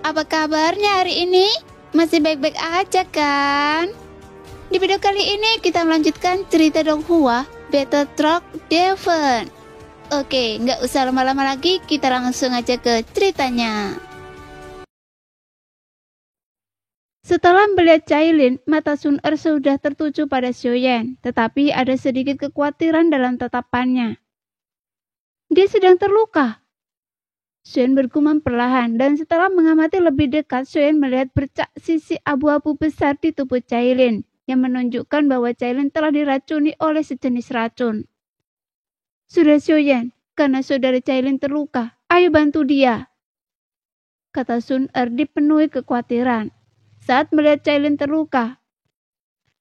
apa kabarnya hari ini? Masih baik-baik aja kan? Di video kali ini kita melanjutkan cerita Donghua Battle Truck Devon. Oke, nggak usah lama-lama lagi, kita langsung aja ke ceritanya. Setelah melihat Cailin, mata Sun Er sudah tertuju pada Xiaoyan, tetapi ada sedikit kekhawatiran dalam tatapannya. Dia sedang terluka. Xiaoyan bergumam perlahan, dan setelah mengamati lebih dekat, Xiaoyan melihat bercak sisi abu-abu besar di tubuh Cailin, yang menunjukkan bahwa Cailin telah diracuni oleh sejenis racun. Sudah Xiaoyan, karena saudara Cailin terluka, ayo bantu dia, kata Sun Er dipenuhi kekhawatiran saat melihat Cailin terluka.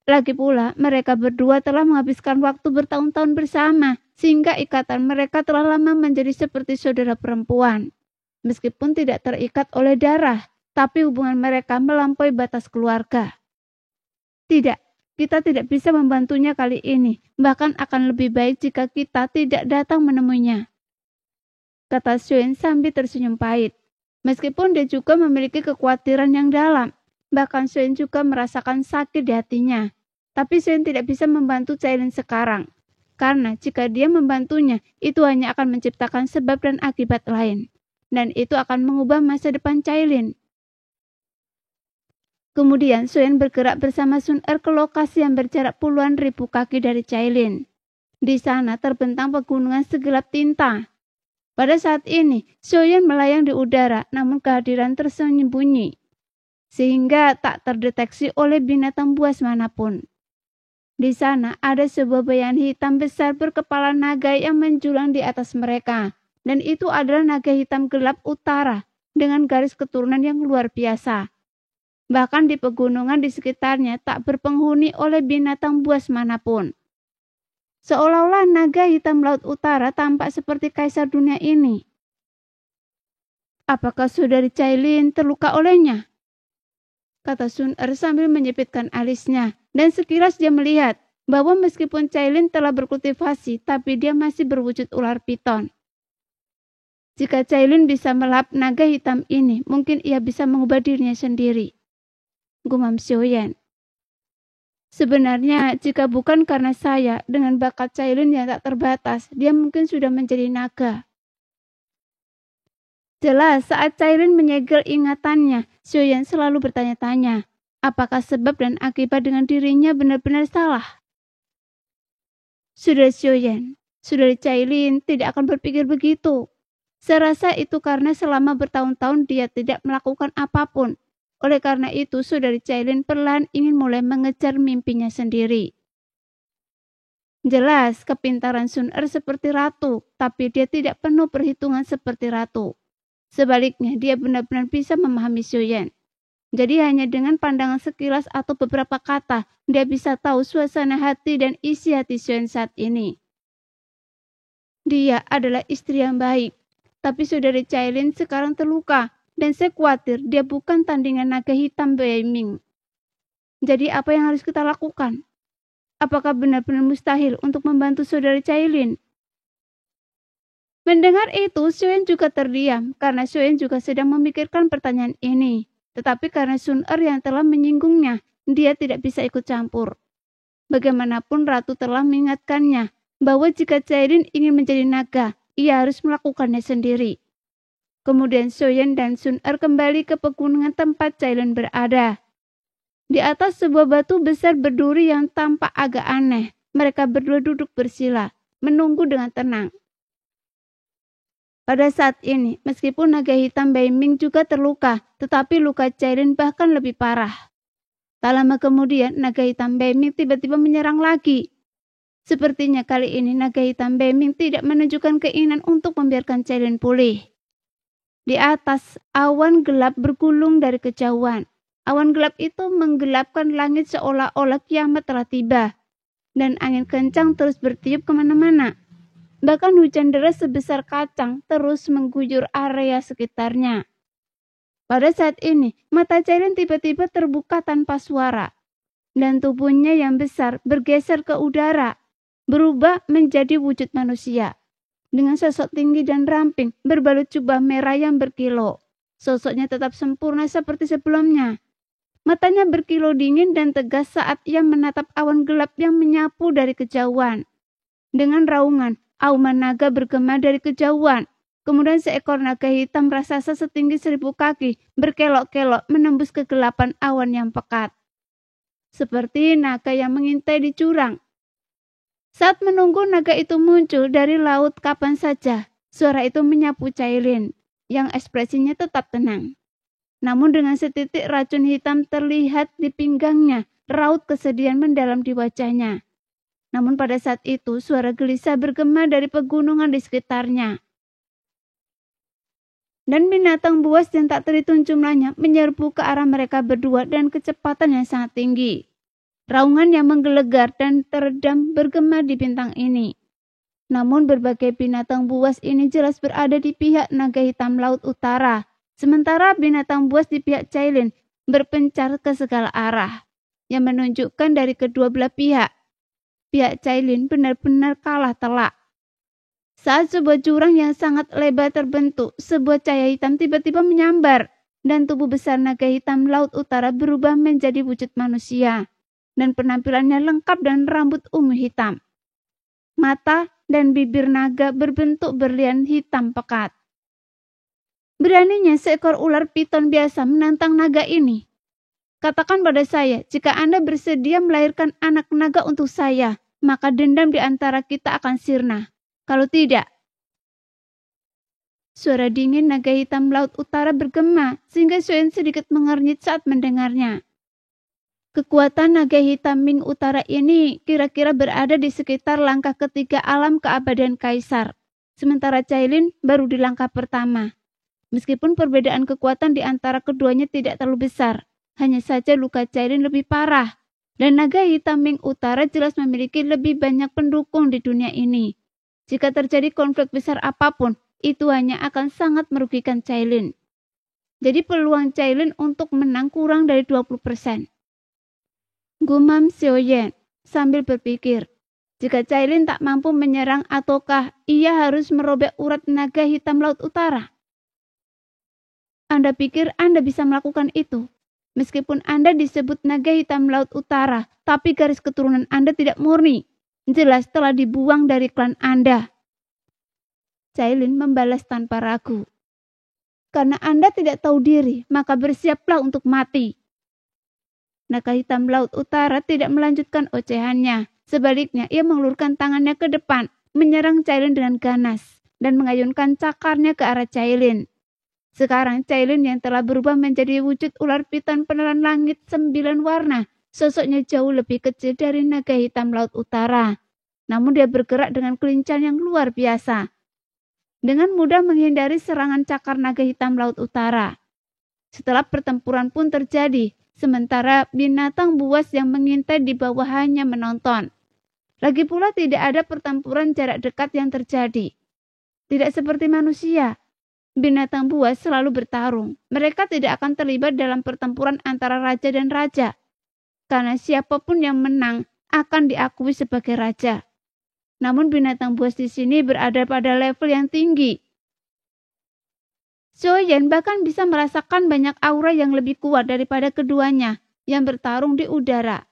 Lagi pula, mereka berdua telah menghabiskan waktu bertahun-tahun bersama, sehingga ikatan mereka telah lama menjadi seperti saudara perempuan. Meskipun tidak terikat oleh darah, tapi hubungan mereka melampaui batas keluarga. Tidak, kita tidak bisa membantunya kali ini, bahkan akan lebih baik jika kita tidak datang menemuinya, kata Xiaoyan sambil tersenyum pahit. Meskipun dia juga memiliki kekhawatiran yang dalam, bahkan Xiaoyan juga merasakan sakit di hatinya. Tapi Xiaoyan tidak bisa membantu Cailin sekarang, karena jika dia membantunya, itu hanya akan menciptakan sebab dan akibat lain, dan itu akan mengubah masa depan Cailin. Kemudian Xiaoyan bergerak bersama Sun Er ke lokasi yang berjarak puluhan ribu kaki dari Cailin. Di sana terbentang pegunungan segelap tinta. Pada saat ini, Xiaoyan melayang di udara, namun kehadiran tersembunyi, sehingga tak terdeteksi oleh binatang buas manapun. Di sana ada sebuah bayangan hitam besar berkepala naga yang menjulang di atas mereka, dan itu adalah naga hitam gelap utara dengan garis keturunan yang luar biasa. Bahkan di pegunungan di sekitarnya tak berpenghuni oleh binatang buas manapun. Seolah-olah naga hitam laut utara tampak seperti kaisar dunia ini. Apakah saudari Cailin terluka olehnya? Kata Sun Er sambil menyipitkan alisnya, dan sekilas dia melihat bahwa meskipun Cailin telah berkultivasi, tapi dia masih berwujud ular piton. Jika Cailin bisa melahap naga hitam ini, mungkin ia bisa mengubah dirinya sendiri, gumam Xiaoyan. Sebenarnya, jika bukan karena saya, dengan bakat Cailin yang tak terbatas, dia mungkin sudah menjadi naga. Jelas saat Cailin menyegel ingatannya, Xiaoyan selalu bertanya-tanya, apakah sebab dan akibat dengan dirinya benar-benar salah? Saudara Xiaoyan, saudari Cailin tidak akan berpikir begitu. Saya rasa itu karena selama bertahun-tahun dia tidak melakukan apapun. Oleh karena itu, saudari Cailin perlahan ingin mulai mengejar mimpinya sendiri. Jelas kepintaran Sun Er seperti ratu, tapi dia tidak penuh perhitungan seperti ratu. Sebaliknya, dia benar-benar bisa memahami Xiaoyan. Jadi hanya dengan pandangan sekilas atau beberapa kata, dia bisa tahu suasana hati dan isi hati Xiaoyan saat ini. Dia adalah istri yang baik, tapi saudari Cailin sekarang terluka, dan saya khawatir dia bukan tandingan naga hitam Beiming. Jadi apa yang harus kita lakukan? Apakah benar-benar mustahil untuk membantu saudari Cailin? Mendengar itu, Xiaoyan juga terdiam, karena Xiaoyan juga sedang memikirkan pertanyaan ini. Tetapi karena Sun Er yang telah menyinggungnya, dia tidak bisa ikut campur. Bagaimanapun Ratu telah mengingatkannya, bahwa jika Cailin ingin menjadi naga, ia harus melakukannya sendiri. Kemudian Xiaoyan dan Sun Er kembali ke pegunungan tempat Cailin berada. Di atas sebuah batu besar berduri yang tampak agak aneh, mereka berdua duduk bersila, menunggu dengan tenang. Pada saat ini, meskipun naga hitam Beiming juga terluka, tetapi luka Cailin bahkan lebih parah. Tak lama kemudian, naga hitam Beiming tiba-tiba menyerang lagi. Sepertinya kali ini naga hitam Beiming tidak menunjukkan keinginan untuk membiarkan Cailin pulih. Di atas, awan gelap bergulung dari kejauhan. Awan gelap itu menggelapkan langit seolah-olah kiamat telah tiba, dan angin kencang terus bertiup kemana-mana. Bahkan hujan deras sebesar kacang terus mengguyur area sekitarnya. Pada saat ini, mata Cailin tiba-tiba terbuka tanpa suara, dan tubuhnya yang besar bergeser ke udara, berubah menjadi wujud manusia. Dengan sosok tinggi dan ramping, berbalut jubah merah yang berkilau. Sosoknya tetap sempurna seperti sebelumnya. Matanya berkilau dingin dan tegas saat ia menatap awan gelap yang menyapu dari kejauhan. Dengan raungan, auman naga bergema dari kejauhan. Kemudian seekor naga hitam raksasa setinggi 1000 kaki berkelok-kelok menembus kegelapan awan yang pekat. Seperti naga yang mengintai di jurang. Saat menunggu naga itu muncul dari laut kapan saja, suara itu menyapu Cailin, yang ekspresinya tetap tenang. Namun dengan setitik racun hitam terlihat di pinggangnya, raut kesedihan mendalam di wajahnya. Namun pada saat itu suara gelisah bergema dari pegunungan di sekitarnya. Dan binatang buas yang tak terhitung jumlahnya menyerbu ke arah mereka berdua dengan kecepatan yang sangat tinggi. Raungan yang menggelegar dan teredam bergema di bintang ini. Namun berbagai binatang buas ini jelas berada di pihak naga hitam laut utara, sementara binatang buas di pihak Cailin berpencar ke segala arah, yang menunjukkan dari kedua belah pihak. Pihak Cailin benar-benar kalah telak. Saat sebuah jurang yang sangat lebar terbentuk, sebuah cahaya hitam tiba-tiba menyambar, dan tubuh besar naga hitam laut utara berubah menjadi wujud manusia, dan penampilannya lengkap dan rambut ungu hitam. Mata dan bibir naga berbentuk berlian hitam pekat. Beraninya seekor ular piton biasa menantang naga ini. Katakan pada saya, jika Anda bersedia melahirkan anak naga untuk saya, maka dendam di antara kita akan sirna. Kalau tidak, suara dingin naga hitam laut utara bergema sehingga Suen sedikit mengernyit saat mendengarnya. Kekuatan naga hitam Ming utara ini kira-kira berada di sekitar langkah ketiga alam keabadian Kaisar, sementara Cailin baru di langkah pertama. Meskipun perbedaan kekuatan di antara keduanya tidak terlalu besar, hanya saja luka Cailin lebih parah, dan naga hitam Ming utara jelas memiliki lebih banyak pendukung di dunia ini. Jika terjadi konflik besar apapun, itu hanya akan sangat merugikan Cailin. Jadi peluang Cailin untuk menang kurang dari 20%. Gumam Xiaoyan sambil berpikir, jika Cailin tak mampu menyerang ataukah ia harus merobek urat naga hitam laut utara? Anda pikir Anda bisa melakukan itu? Meskipun Anda disebut naga hitam laut utara, tapi garis keturunan Anda tidak murni. Jelas telah dibuang dari klan Anda. Cailin membalas tanpa ragu. Karena Anda tidak tahu diri, maka bersiaplah untuk mati. Naga hitam laut utara tidak melanjutkan ocehannya. Sebaliknya, ia mengulurkan tangannya ke depan, menyerang Cailin dengan ganas, dan mengayunkan cakarnya ke arah Cailin. Sekarang Cailin yang telah berubah menjadi wujud ular piton penelan langit 9 warna, sosoknya jauh lebih kecil dari naga hitam laut utara. Namun dia bergerak dengan kelincahan yang luar biasa. Dengan mudah menghindari serangan cakar naga hitam laut utara. Setelah pertempuran pun terjadi, sementara binatang buas yang mengintai di bawah hanya menonton. Lagi pula tidak ada pertempuran jarak dekat yang terjadi. Tidak seperti manusia. Binatang buas selalu bertarung. Mereka tidak akan terlibat dalam pertempuran antara raja dan raja. Karena siapapun yang menang akan diakui sebagai raja. Namun binatang buas di sini berada pada level yang tinggi. Xiaoyan bahkan bisa merasakan banyak aura yang lebih kuat daripada keduanya yang bertarung di udara.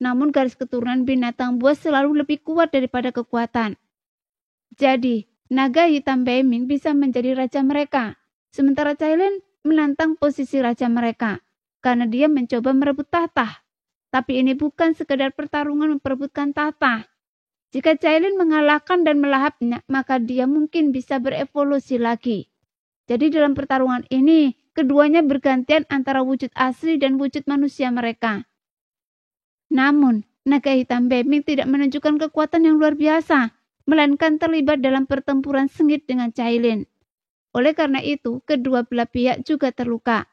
Namun garis keturunan binatang buas selalu lebih kuat daripada kekuatan. Jadi, naga hitam Beiming bisa menjadi raja mereka, sementara Cailin menantang posisi raja mereka, karena dia mencoba merebut tahta. Tapi ini bukan sekedar pertarungan memperebutkan tahta. Jika Cailin mengalahkan dan melahapnya, maka dia mungkin bisa berevolusi lagi. Jadi dalam pertarungan ini, keduanya bergantian antara wujud asli dan wujud manusia mereka. Namun, naga hitam Beiming tidak menunjukkan kekuatan yang luar biasa, melainkan terlibat dalam pertempuran sengit dengan Cailin. Oleh karena itu, kedua belah pihak juga terluka.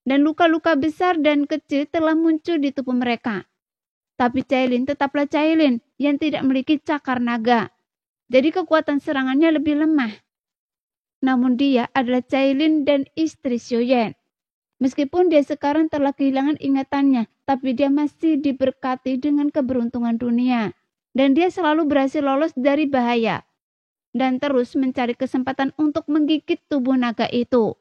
Dan luka-luka besar dan kecil telah muncul di tubuh mereka. Tapi Cailin tetaplah Cailin yang tidak memiliki cakar naga. Jadi kekuatan serangannya lebih lemah. Namun dia adalah Cailin dan istri Xiaoyan. Meskipun dia sekarang telah kehilangan ingatannya, tapi dia masih diberkati dengan keberuntungan dunia. Dan dia selalu berhasil lolos dari bahaya. Dan terus mencari kesempatan untuk menggigit tubuh naga itu.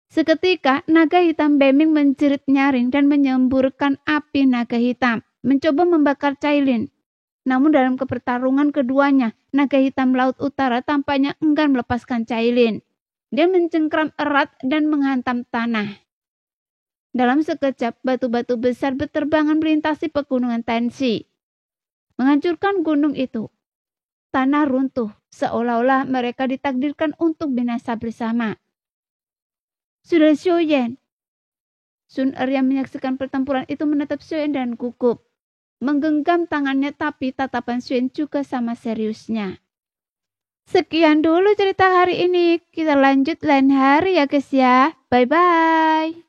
Seketika naga hitam Beming menjerit nyaring dan menyemburkan api naga hitam, mencoba membakar Cailin. Namun dalam pertarungan keduanya, naga hitam laut utara tampaknya enggan melepaskan Cailin. Dia mencengkram erat dan menghantam tanah. Dalam sekejap, batu-batu besar berterbangan melintasi pegunungan Tensi, menghancurkan gunung itu. Tanah runtuh, seolah-olah mereka ditakdirkan untuk binasa bersama. Sudah Xiuyan. Sun Er yang menyaksikan pertempuran itu menatap Xiuyan dan gugup. Menggenggam tangannya, tapi tatapan Xiuyan juga sama seriusnya. Sekian dulu cerita hari ini. Kita lanjut lain hari ya guys ya. Bye-bye.